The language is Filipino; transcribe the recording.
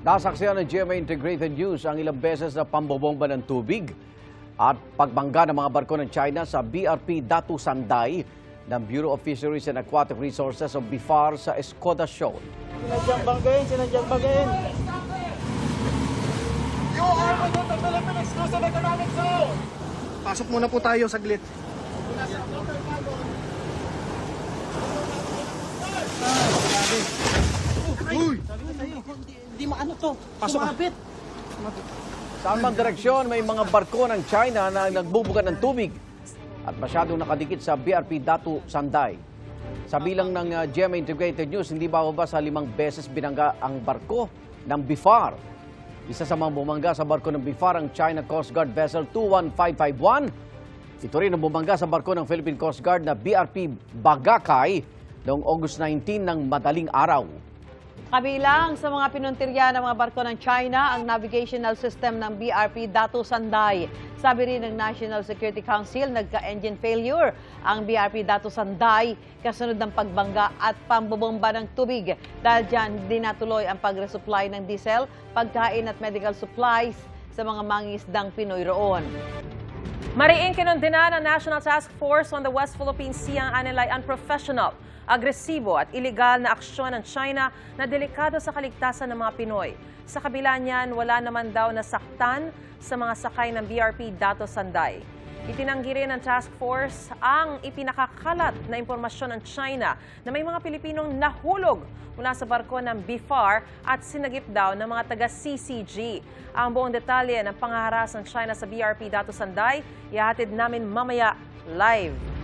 Nasaksihan ng GMA Integrated News ang ilang beses na pambobomba ng tubig at pagbangga ng mga barko ng China sa BRP Datu Sanday ng Bureau of Fisheries and Aquatic Resources of BIFAR sa Escoda Shoal. Sinadyang banggain. You are within the Philippine Exclusive Economic Zone. Pasok muna po tayo saglit. Uy! Hindi maano to. Pasok ka. Sumabit. Sa anumang direksyon, may mga barko ng China na nagbubuga ng tubig at masyadong nakadikit sa BRP Datu Sanday. Sa bilang ng GMA Integrated News, hindi bababa sa 5 beses binangga ang barko ng BIFAR. Isa sa mga bumangga sa barko ng BIFAR ang China Coast Guard Vessel 21551. Ito rin ang bumangga sa barko ng Philippine Coast Guard na BRP Bagakay noong August 19 ng madaling araw. Kabilang sa mga pinuntirya ng mga barko ng China ang navigational system ng BRP Datu Sanday. Sabi rin ng National Security Council, nagka-engine failure ang BRP Datu Sanday kasunod ng pagbangga at pambobomba ng tubig. Dahil dyan, hindi natuloy ang pag-resupply ng diesel, pagkain at medical supplies sa mga mangingisdang Pinoy roon. Mariing kinundena ng National Task Force on the West Philippine Sea ang anilay unprofessional, agresibo at iligal na aksyon ng China na delikado sa kaligtasan ng mga Pinoy. Sa kabila niyan, wala naman daw nasaktan sa mga sakay ng BRP Datu Sanday. Itinanggi rin ng task force ang ipinakakalat na impormasyon ng China na may mga Pilipinong nahulog mula sa barko ng BIFAR at sinagip daw ng mga taga-CCG. Ang buong detalye ng pangaharas ng China sa BRP Datu Sanday, ihatid namin mamaya live.